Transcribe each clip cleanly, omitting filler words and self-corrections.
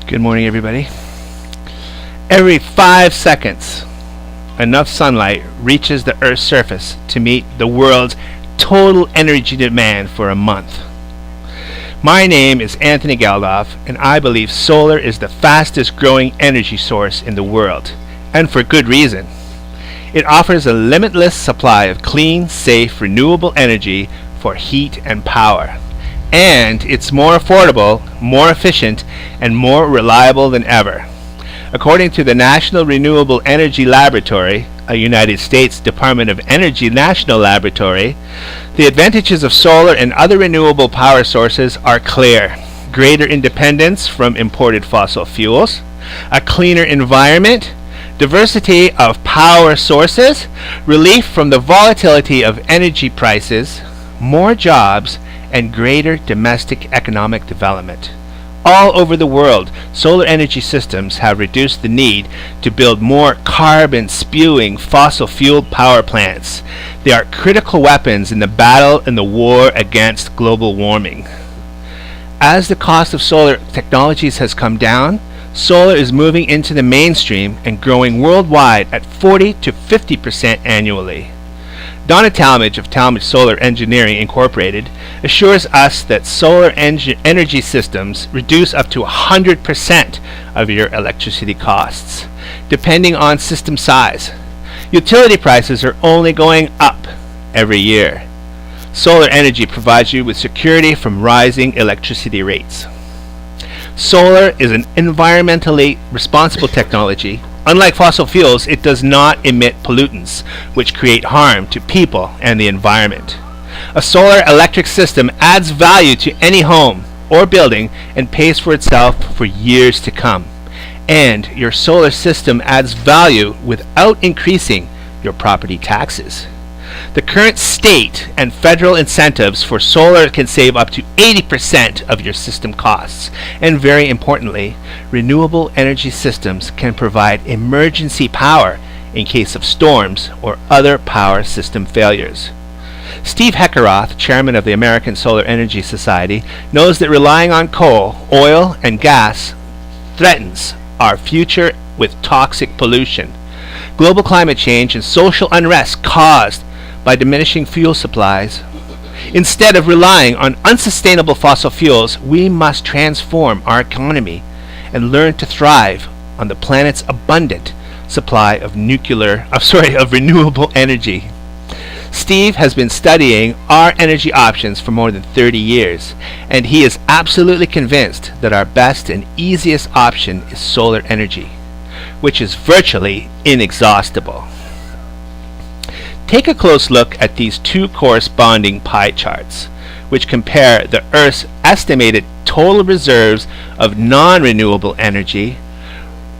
Good morning, everybody. Every 5 seconds, enough sunlight reaches the Earth's surface to meet the world's total energy demand for a month. My name is Anthony Geldof, and I believe solar is the fastest growing energy source in the world, and for good reason. It offers a limitless supply of clean, safe, renewable energy for heat and power. And it's more affordable, more efficient, and more reliable than ever. According to the National Renewable Energy Laboratory, a United States Department of Energy national laboratory, the advantages of solar and other renewable power sources are clear. Greater independence from imported fossil fuels, a cleaner environment, diversity of power sources, relief from the volatility of energy prices, more jobs, and greater domestic economic development. All over the world, solar energy systems have reduced the need to build more carbon-spewing fossil-fueled power plants. They are critical weapons in the battle and the war against global warming. As the cost of solar technologies has come down, solar is moving into the mainstream and growing worldwide at 40 to 50% annually. Donna Talmadge of Talmadge Solar Engineering Incorporated assures us that solar energy systems reduce up to 100% of your electricity costs, depending on system size. Utility prices are only going up every year. Solar energy provides you with security from rising electricity rates. Solar is an environmentally responsible technology. Unlike fossil fuels, it does not emit pollutants, which create harm to people and the environment. A solar electric system adds value to any home or building and pays for itself for years to come. And your solar system adds value without increasing your property taxes. The current state and federal incentives for solar can save up to 80% of your system costs. And very importantly, renewable energy systems can provide emergency power in case of storms or other power system failures. Steve Heckeroth, chairman of the American Solar Energy Society, knows that relying on coal, oil, and gas threatens our future with toxic pollution. Global climate change and social unrest caused by diminishing fuel supplies. Instead of relying on unsustainable fossil fuels, we must transform our economy and learn to thrive on the planet's abundant supply of renewable energy. Steve has been studying our energy options for more than 30 years, and he is absolutely convinced that our best and easiest option is solar energy, which is virtually inexhaustible. Take a close look at these two corresponding pie charts, which compare the Earth's estimated total reserves of non-renewable energy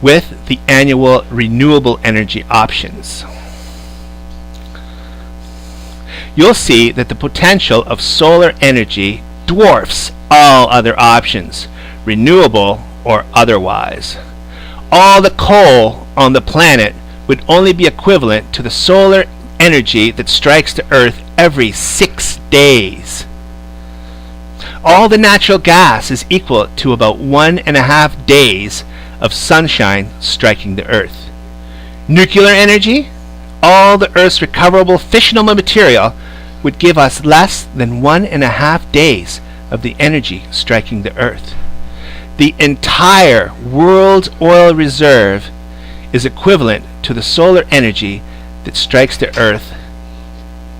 with the annual renewable energy options. You'll see that the potential of solar energy dwarfs all other options, renewable or otherwise. All the coal on the planet would only be equivalent to the solar energy that strikes the Earth every 6 days. All the natural gas is equal to about 1.5 days of sunshine striking the Earth. Nuclear energy, all the Earth's recoverable fissionable material, would give us less than 1.5 days of the energy striking the Earth. The entire world's oil reserve is equivalent to the solar energy that strikes the Earth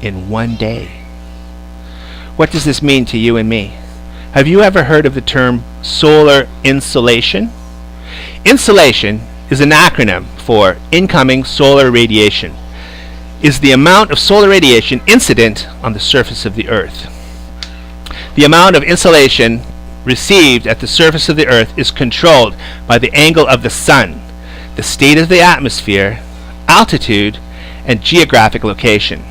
in 1 day. What does this mean to you and me? Have you ever heard of the term solar insolation? Insolation is an acronym for incoming solar radiation. Is the amount of solar radiation incident on the surface of the Earth. The amount of insolation received at the surface of the Earth is controlled by the angle of the sun, the state of the atmosphere, altitude, and geographic location.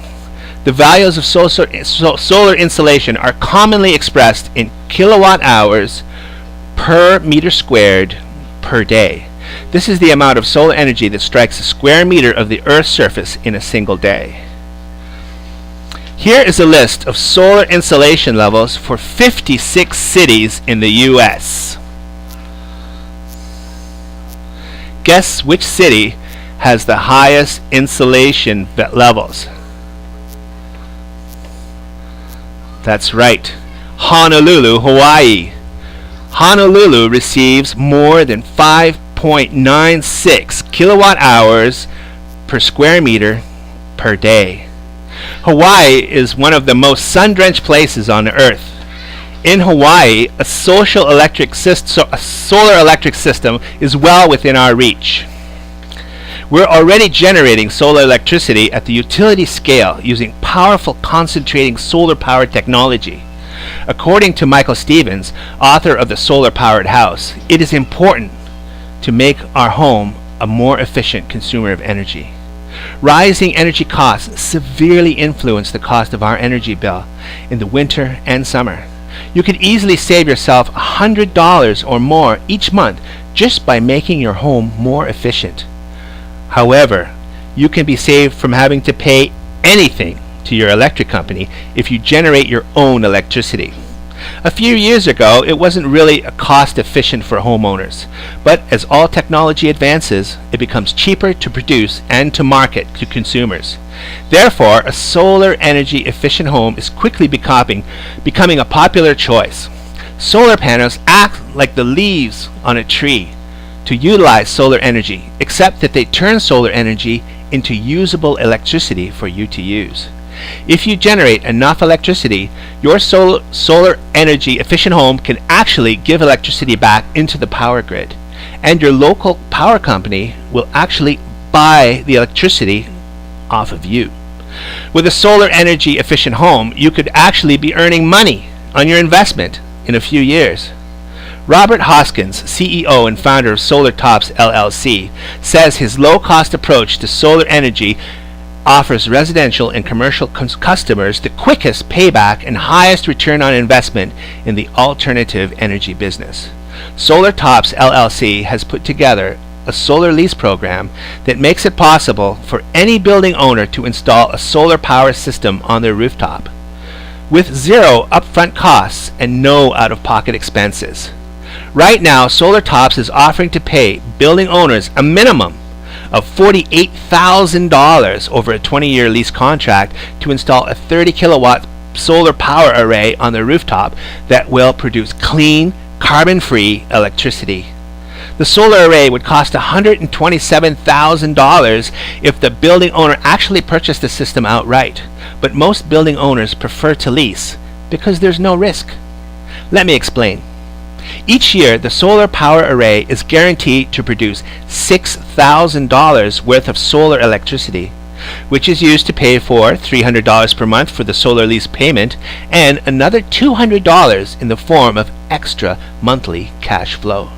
The values of solar insolation are commonly expressed in kilowatt hours per meter squared per day. This is the amount of solar energy that strikes a square meter of the Earth's surface in a single day. Here is a list of solar insolation levels for 56 cities in the US. Guess which city has the highest insolation levels? That's right, Honolulu, Hawaii. Honolulu receives more than 5.96 kilowatt hours per square meter per day. Hawaii is one of the most sun-drenched places on the earth. In Hawaii, a solar electric system is well within our reach. We're already generating solar electricity at the utility scale using powerful concentrating solar power technology. According to Michael Stevens, author of The Solar Powered House, it is important to make our home a more efficient consumer of energy. Rising energy costs severely influence the cost of our energy bill in the winter and summer. You could easily save yourself $100 or more each month just by making your home more efficient. However, you can be saved from having to pay anything to your electric company if you generate your own electricity. A few years ago, it wasn't really cost efficient for homeowners, but as all technology advances, it becomes cheaper to produce and to market to consumers. Therefore, a solar energy efficient home is quickly becoming a popular choice. Solar panels act like the leaves on a tree to utilize solar energy, except that they turn solar energy into usable electricity for you to use. If you generate enough electricity, your solar energy efficient home can actually give electricity back into the power grid, and your local power company will actually buy the electricity off of you. With a solar energy efficient home, you could actually be earning money on your investment in a few years. Robert Hoskins, CEO and founder of SolarTops LLC, says his low-cost approach to solar energy offers residential and commercial customers the quickest payback and highest return on investment in the alternative energy business. SolarTops LLC has put together a solar lease program that makes it possible for any building owner to install a solar power system on their rooftop with zero upfront costs and no out-of-pocket expenses. Right now, SolarTops is offering to pay building owners a minimum of $48,000 over a 20-year lease contract to install a 30 kilowatt solar power array on their rooftop that will produce clean, carbon-free electricity. The solar array would cost $127,000 if the building owner actually purchased the system outright, but most building owners prefer to lease because there's no risk. Let me explain. Each year, the solar power array is guaranteed to produce $6,000 worth of solar electricity, which is used to pay for $300 per month for the solar lease payment and another $200 in the form of extra monthly cash flow.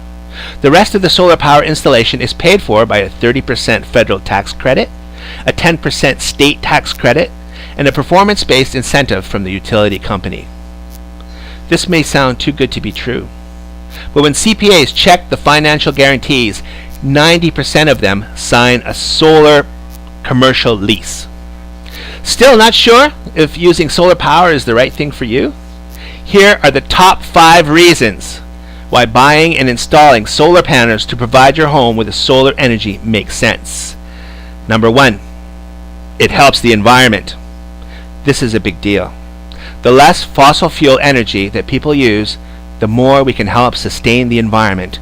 The rest of the solar power installation is paid for by a 30% federal tax credit, a 10% state tax credit, and a performance-based incentive from the utility company. This may sound too good to be true, but when CPAs check the financial guarantees, 90% of them sign a solar commercial lease. Still not sure if using solar power is the right thing for you? Here are the top 5 reasons why buying and installing solar panels to provide your home with solar energy makes sense. Number 1, it helps the environment. This is a big deal. The less fossil fuel energy that people use, the more we can help sustain the environment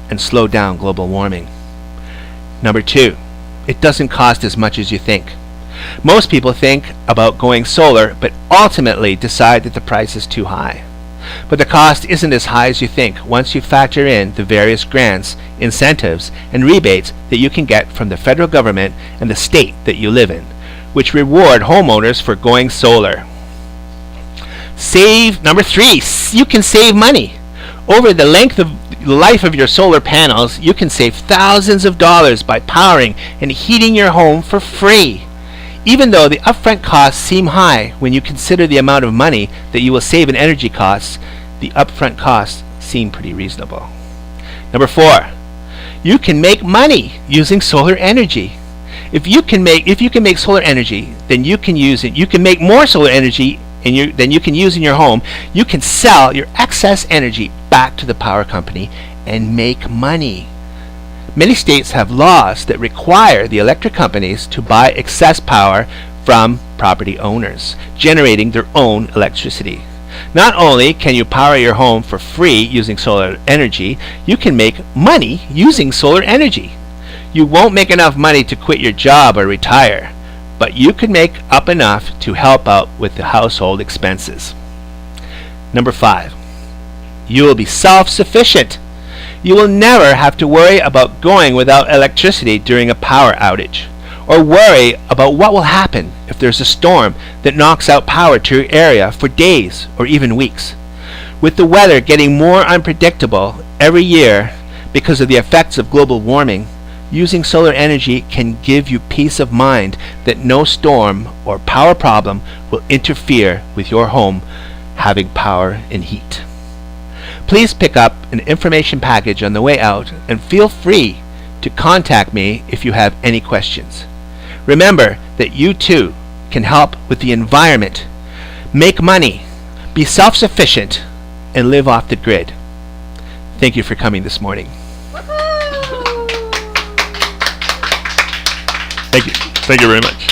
and slow down global warming. Number 2, it doesn't cost as much as you think. Most people think about going solar, but ultimately decide that the price is too high. But the cost isn't as high as you think once you factor in the various grants, incentives, and rebates that you can get from the federal government and the state that you live in, which reward homeowners for going solar. Number 3, you can save money. Over the life of your solar panels, you can save thousands of dollars by powering and heating your home for free. Even though the upfront costs seem high when you consider the amount of money that you will save in energy costs, the upfront costs seem pretty reasonable. Number 4, you can make money using solar energy. If you can make solar energy, then you can use it. You can make more solar energy than you can use in your home. You can sell your excess energy back to the power company and make money. Many states have laws that require the electric companies to buy excess power from property owners, generating their own electricity. Not only can you power your home for free using solar energy, you can make money using solar energy. You won't make enough money to quit your job or retire, but you could make up enough to help out with the household expenses. Number 5, you will be self-sufficient. You will never have to worry about going without electricity during a power outage, or worry about what will happen if there's a storm that knocks out power to your area for days or even weeks. With the weather getting more unpredictable every year because of the effects of global warming, using solar energy can give you peace of mind that no storm or power problem will interfere with your home having power and heat. Please pick up an information package on the way out and feel free to contact me if you have any questions. Remember that you too can help with the environment, make money, be self-sufficient, and live off the grid. Thank you for coming this morning. Thank you. Thank you very much.